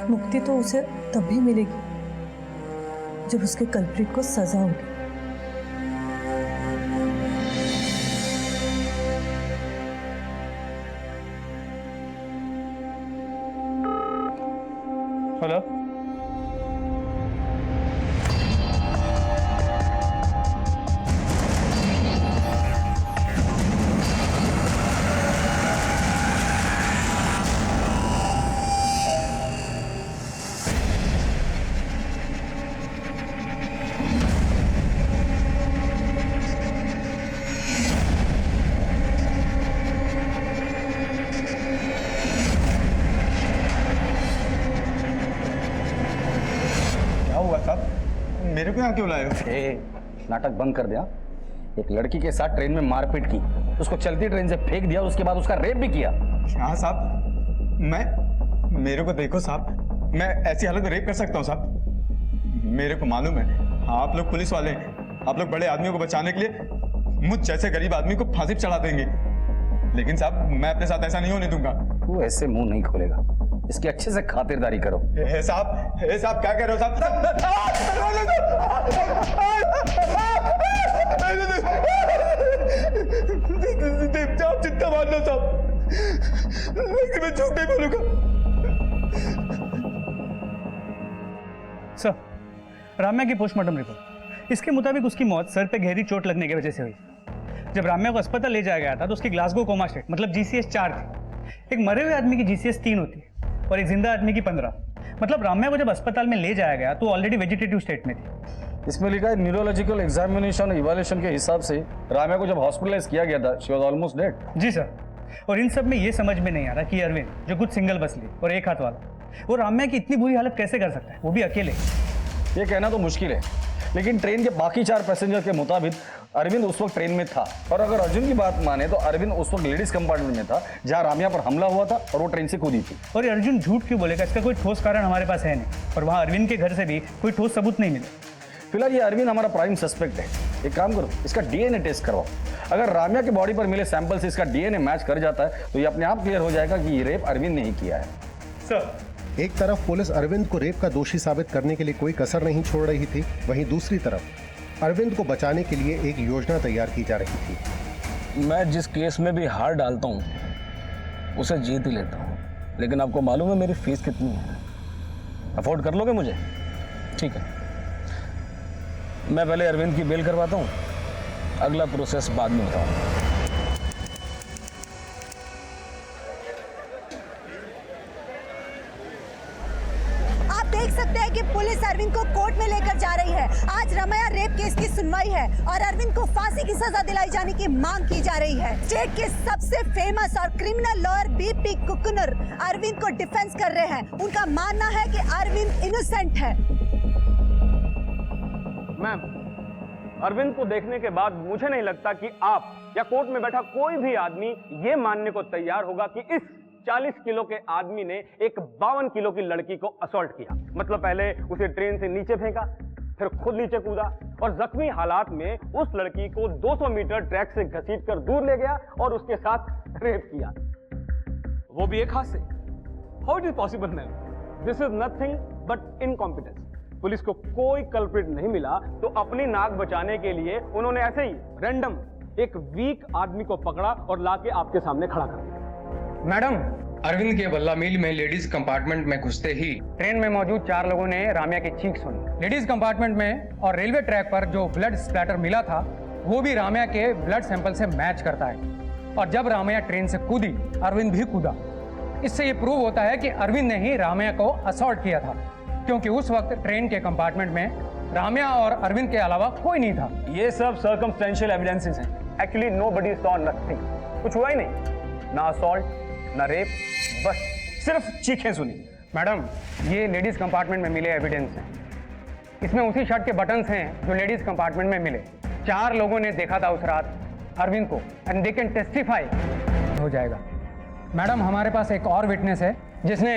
S10: मुक्ति तो उसे तभी मिलेगी जब उसके कल्प्रिट को सजा होगी।
S18: हेलो,
S4: मेरे को यहाँ क्यों लाए हो?
S1: नाटक बंद कर दिया। एक लड़की के साथ ट्रेन में मारपीट की, उसको चलती ट्रेन से फेंक दिया, उसके बाद उसका रेप भी किया।
S4: हाँ साहब, मेरे को देखो साहब, मैं ऐसी हालत में रेप कर सकता हूँ साहब? मेरे को मालूम है आप लोग पुलिस वाले हैं, आप लोग बड़े आदमियों को बचाने के लिए मुझ जैसे गरीब आदमी को फांसी पे चढ़ा देंगे, लेकिन साहब मैं अपने साथ ऐसा नहीं होने दूंगा।
S1: तू ऐसे मुंह नहीं खोलेगा, इसकी अच्छे से खातिरदारी करो।
S4: साहब क्या कह रहे हो साहब? आप चिंता मान लो साहब, लेकिन मैं झूठ नहीं बोलूंगा।
S18: सर, राम्या की पोस्टमार्टम रिपोर्ट, इसके मुताबिक उसकी मौत सर पे गहरी चोट लगने की वजह से हुई। जब राम्या को अस्पताल ले जाया गया था तो उसकी ग्लासगो कोमा स्टेट मतलब GCS 4 थी। एक मरे हुए आदमी की GCS 3 होती है और एक जिंदा आदमी की 15। मतलब राम्या को जब अस्पताल में ले जाया गया तो ऑलरेडी वेजिटेटिव स्टेट में थी।
S1: इसमें लिखा है न्यूरोलॉजिकल एग्जामिनेशन इवैल्यूएशन के हिसाब से राम्या को जब हॉस्पिटलाइज किया गया था, शी वाज ऑलमोस्ट डेड।
S18: जी सर, और इन सब में ये समझ में नहीं आ रहा कि अरविंद, जो कुछ सिंगल बसली और एक हाथ वाला, वो राम्या की इतनी बुरी हालत कैसे कर सकता है, वो भी अकेले।
S1: ये कहना तो मुश्किल है, लेकिन ट्रेन के बाकी 4 पैसेंजर के मुताबिक अरविंद उस वक्त ट्रेन में था। और अगर अर्जुन की बात माने तो अरविंद उस वक्त लेडीज कंपार्टमेंट में था जहां राम्या पर हमला हुआ था और वो ट्रेन से कूदी थी।
S18: और ये अर्जुन झूठ क्यों बोलेगा? इसका कोई ठोस कारण हमारे पास है नहीं, और वहां अरविंद के घर से भी कोई ठोस सबूत नहीं मिले।
S1: फिलहाल ये अरविंद हमारा प्राइम सस्पेक्ट है। एक काम करो, इसका DNA टेस्ट करवाओ। अगर राम्या की बॉडी पर मिले सैंपल से इसका DNA मैच कर जाता है तो ये अपने आप क्लियर हो जाएगा कि ये रेप अरविंद ने ही किया है।
S18: सर,
S17: एक तरफ पुलिस अरविंद को रेप का दोषी साबित करने के लिए कोई कसर नहीं छोड़ रही थी, वहीं दूसरी तरफ अरविंद को बचाने के लिए एक योजना तैयार की जा रही थी।
S2: मैं जिस केस में भी हार डालता हूँ उसे जीत ही लेता हूँ, लेकिन आपको मालूम है मेरी फीस कितनी है? अफोर्ड कर लोगे मुझे? ठीक है, मैं पहले अरविंद की बेल करवाता हूँ, अगला प्रोसेस बाद में बताऊँगा।
S10: देख सकते हैं कि पुलिस अरविंद को कोर्ट में लेकर जा रही है। आज राम्या रेप केस की सुनवाई है और अरविंद को फांसी की सजा दिलाई जाने की मांग की जा रही है। स्टेट के सबसे फेमस और क्रिमिनल लॉयर BP कुकुनर अरविंद को डिफेंस कर रहे हैं। उनका मानना है कि अरविंद इनोसेंट है।
S3: मैम, अरविंद को देखने के बाद मुझे नहीं लगता कि आप या कोर्ट में बैठा कोई भी आदमी ये मानने को तैयार होगा कि इस 40 किलो के आदमी ने एक 52 किलो की लड़की को असॉल्ट किया। मतलब पहले उसे ट्रेन से नीचे फेंका, फिर खुद नीचे कूदा और जख्मी हालात में उस लड़की को 200 मीटर ट्रैक से घसीटकर दूर ले गया और उसके साथ रेप किया, वो भी एक हाथ से। How it is possible ma'am? This is nothing but incompetence. Police को कोई कल्प्रिट नहीं मिला तो अपनी नाक बचाने के लिए उन्होंने ऐसे ही रैंडम एक वीक आदमी को पकड़ा और लाके आपके सामने खड़ा कर दिया।
S22: मैडम, अरविंद के बल्ला मिल में लेडीज कंपार्टमेंट में घुसते ही
S3: ट्रेन में मौजूद 4 लोगों ने राम्या की चीख सुनी।
S22: लेडीज कंपार्टमेंट में और रेलवे ट्रैक पर जो ब्लड स्प्लैटर मिला था वो भी राम्या के ब्लड सैंपल से मैच करता है। और जब राम्या ट्रेन से कूदी, अरविंद भी कूदा। इससे ये प्रूव होता है कि अरविंद ने ही राम्या को असॉल्ट किया था, क्योंकि उस वक्त ट्रेन के कंपार्टमेंट में राम्या और अरविंद के अलावा कोई नहीं था।
S3: ये सब सर्कमस्टेंशियल एविडेंसेस हैं। Actually nobody saw nothing. कुछ हुआ ही नहीं, ना असॉल्ट ना रेप, बस सिर्फ चीखें सुनी। मैडम, ये लेडीज कंपार्टमेंट में मिले एविडेंस हैं। इसमें उसी शर्ट के बटन्स हैं जो लेडीज कंपार्टमेंट में मिले। 4 लोगों ने देखा था उस रात अरविंद को, एंड दे कैन टेस्टिफाई हो जाएगा। मैडम, हमारे पास एक और विटनेस है जिसने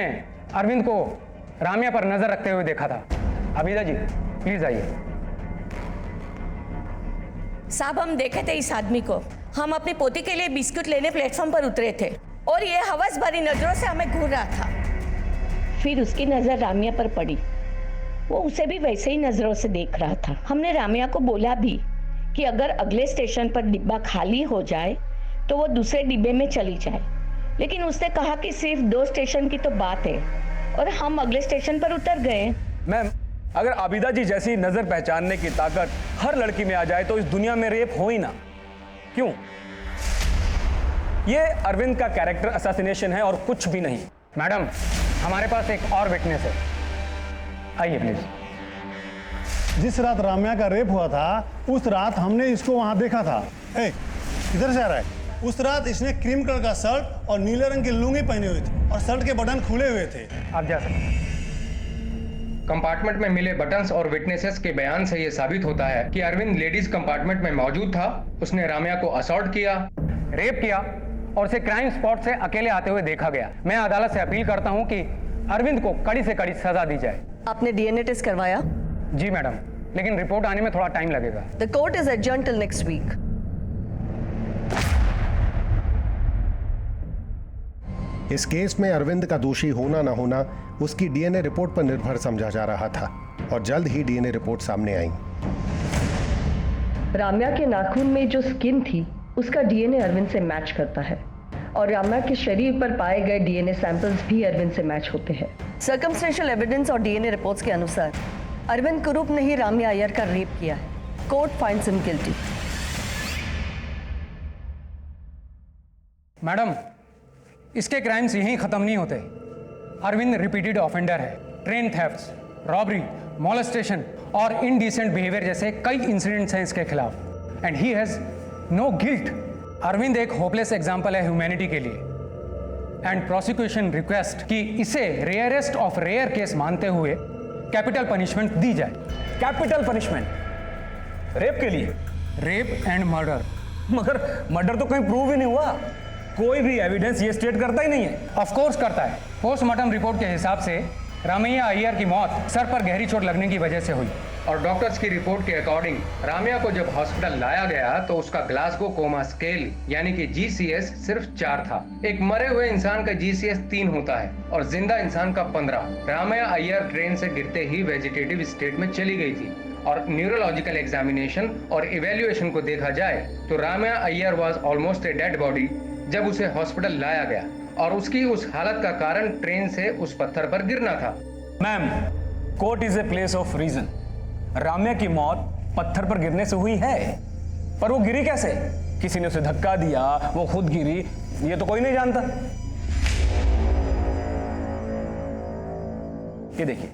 S3: अरविंद को राम्या पर नजर रखते हुए देखा था। अबीदा जी, प्लीज आइए।
S11: साहब, हम देखे थे इस आदमी को, हम अपनी पोती के लिए बिस्कुट लेने प्लेटफॉर्म पर उतरे थे और ये हवस भरी नजरों से हमें घूर रहा था। फिर उसकी नजर रामिया पर पड़ी। वो उसे भी वैसे ही नजरों से देख रहा था। हमने रामिया को बोला भी कि अगर अगले स्टेशन पर डिब्बा खाली हो जाए तो वो दूसरे डिब्बे में चली जाए, लेकिन उसने कहा कि सिर्फ 2 स्टेशन की तो बात है और हम अगले स्टेशन पर उतर गए।
S2: मैम, अगर आबिदा जी जैसी नजर पहचानने की ताकत हर लड़की में आ जाए तो इस दुनिया में रेप हो ही ना। क्यों? ये अरविंद का कैरेक्टर असैसिनेशन है और कुछ भी नहीं।
S22: मैडम, हमारे पास एक और विटनेस है, आइए प्लीज।
S15: जिस रात राम्या का रेप हुआ था उस रात हमने इसको वहां देखा था। किधर से आ रहा है? उस रात इसने क्रीम कलर का शर्ट और नीले रंग की लुंगी पहनी हुई थी और शर्ट के बटन खुले हुए थे।
S22: आप जा सकते हैं।
S5: कंपार्टमेंट में मिले बटन्स और विटनेसेस के बयान से यह साबित होता है कि अरविंद लेडीज कंपार्टमेंट में मौजूद था। उसने राम्या को असॉल्ट किया,
S22: रेप किया और उसे क्राइम स्पॉट से अकेले आते हुए देखा गया। मैं अदालत से अपील करता हूं कि अरविंद को कड़ी से कड़ी सजा दी जाए।
S10: आपने डीएनए टेस्ट करवाया?
S22: जी मैडम, लेकिन रिपोर्ट आने में थोड़ा टाइम लगेगा।
S10: The court is adjourned till next week.
S17: इस केस में अरविंद का दोषी होना ना होना उसकी डीएनए रिपोर्ट पर निर्भर समझा जा रहा था और जल्द ही डीएनए रिपोर्ट सामने आई।
S10: राम्या के नाखून में जो स्किन थी उसका डीएनए अरविंद से मैच करता है और राम्या के शरीर पर पाए गए डीएनए सैंपल्स भी अरविंद से मैच होते हैं। सर्कमस्टेंशियल एविडेंस और डीएनए रिपोर्ट्स के अनुसार अरविंद कुरूप ने ही राम्या अय्यर का रेप किया है। Court finds him guilty.
S22: Madam, इसके क्राइम्स यहीं खत्म नहीं होते। अरविंद रिपीटेड ऑफेंडर है। ट्रेन थेफ्ट्स, रॉबरी, मॉलेस्टेशन और इनडिसेंट बिहेवियर जैसे कई इंसिडेंट्स हैं इसके खिलाफ and he has no guilt. Arvind एक होपलेस एग्जाम्पल है ह्यूमैनिटी के लिए एंड प्रोसिक्यूशन रिक्वेस्ट कि इसे रेयरेस्ट ऑफ रेयर केस मानते हुए कैपिटल पनिशमेंट दी जाए।
S2: कैपिटल पनिशमेंट रेप के लिए?
S22: Rape and murder.
S2: मगर मर्डर तो कहीं प्रूव ही नहीं हुआ। कोई भी एविडेंस ये स्टेट करता ही नहीं है।
S22: ऑफ कोर्स करता है। पोस्टमार्टम रिपोर्ट के हिसाब से रामैया अय्यर की मौत सर पर गहरी चोट लगने की वजह से हुई
S5: और डॉक्टर्स की रिपोर्ट के अकॉर्डिंग राम्या को जब हॉस्पिटल लाया गया तो उसका ग्लासगो कोमा स्केल यानी कि GCS सिर्फ 4 था। एक मरे हुए इंसान का GCS 3 होता है और जिंदा इंसान का 15। राम्या अय्यर ट्रेन से गिरते ही वेजिटेटिव स्टेट में चली गई थी और न्यूरोलॉजिकल एग्जामिनेशन और इवेल्युएशन को देखा जाए तो Ramya Iyer was almost a dead body जब उसे हॉस्पिटल लाया गया और उसकी उस हालत का कारण ट्रेन से उस पत्थर पर गिरना था।
S2: Ma'am, court is a place of reason. Ramya की मौत पत्थर पर गिरने से हुई है, पर वो गिरी कैसे? किसी ने उसे धक्का दिया, वो खुद गिरी, ये तो कोई नहीं जानता। ये देखिए,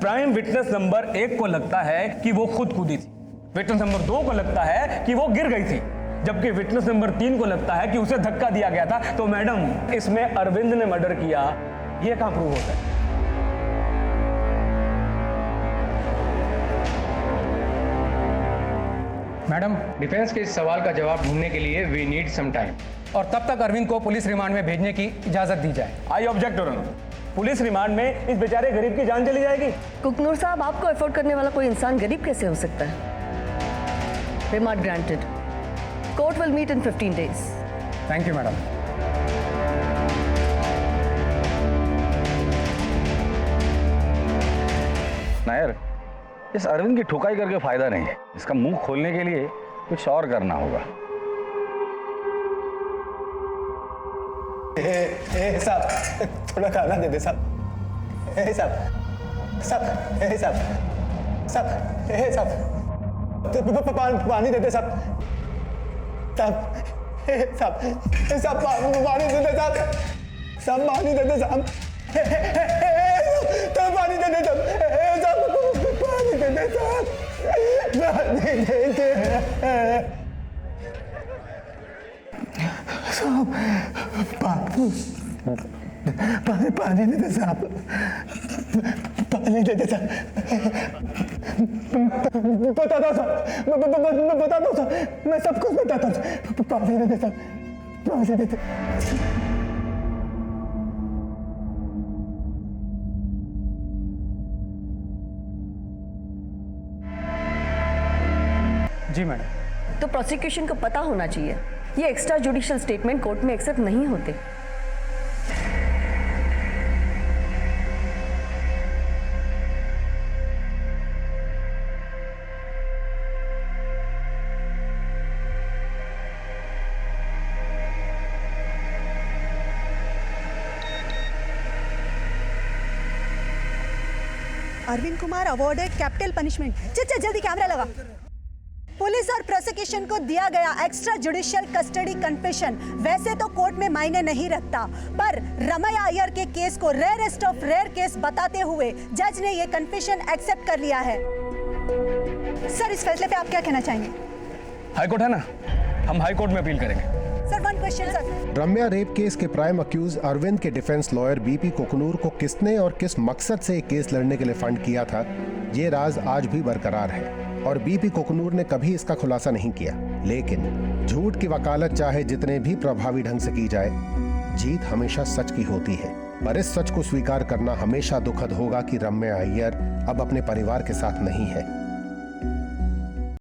S2: प्राइम विटनेस नंबर 1 को लगता है कि वो खुद कूदी थी, विटनेस नंबर 2 को लगता है कि वो गिर गई थी, जबकि विटनेस नंबर 3 को लगता है कि उसे धक्का दिया गया था। तो मैडम, इसमें अरविंद ने मर्डर किया, ये कहां प्रूव होता है?
S22: मैडम,
S5: डिफेंस के इस सवाल का जवाब ढूंढने के लिए वी नीड सम टाइम
S22: और तब तक अरविंद को पुलिस रिमांड में भेजने की इजाजत दी जाए।
S2: I object your honour. Police remand में इस बेचारे गरीब की जान चली जाएगी।
S10: कुकनूर साहब, आपको अफोर्ड करने वाला कोई इंसान गरीब कैसे हो सकता है? Remand granted. Court will meet in 15 days।
S22: Thank you madam.
S1: Nair, इस अरविंद की ठुकाई करके फायदा नहीं है। इसका मुंह खोलने के लिए कुछ और करना होगा।
S15: साहब, थोड़ा खाना दे दे साहब। साहब साहब साहब साहब साहब पानी दे दे साहब। साहब साहब साहब पानी दे दे साहब। साहब पानी दे दे साहब। पानी दे दे साहब। पानी दे दे साहब। पानी दे दे साहब। पानी दे दे साहब। पानी दे दे साहब। बता दो साहब, बता दो साहब, मैं सब कुछ बताता हूँ। पानी दे दे साहब, पानी दे दे।
S22: जी मैडम।
S13: तो प्रोसिक्यूशन को पता होना चाहिए। ये एक्स्ट्रा जुडिशियल स्टेटमेंट कोर्ट में एक्सेप्ट नहीं होते।
S14: Arvind Kumar awarded capital punishment. चल जल्दी कैमरा लगा। पुलिस और प्रोसिक्यूशन को दिया गया एक्स्ट्रा जुडिशियल कस्टडी कन्फेशन वैसे तो कोर्ट में मायने नहीं रखता, पर रमैया अय्यर के केस को रेयरेस्ट ऑफ रेयर केस बताते हुए जज ने ये कन्फेशन एक्सेप्ट कर लिया है। सर, इस फैसले पे आप क्या कहना चाहेंगे?
S2: हाई कोर्ट है ना, हम हाई कोर्ट में अपील करेंगे।
S14: Sir, one question sir.
S17: Ramya rape case के प्राइम अक्यूज अरविंद के डिफेंस लॉयर बीपी कोकनूर को किसने और किस मकसद से एक केस लड़ने के लिए फंड किया था, ये राज आज भी बरकरार है और बीपी कोकनूर ने कभी इसका खुलासा नहीं किया। लेकिन झूठ की वकालत चाहे जितने भी प्रभावी ढंग से की जाए, जीत हमेशा सच की होती है। पर इस सच को स्वीकार करना हमेशा दुखद होगा कि रम्या अय्यर अब अपने परिवार के साथ नहीं है।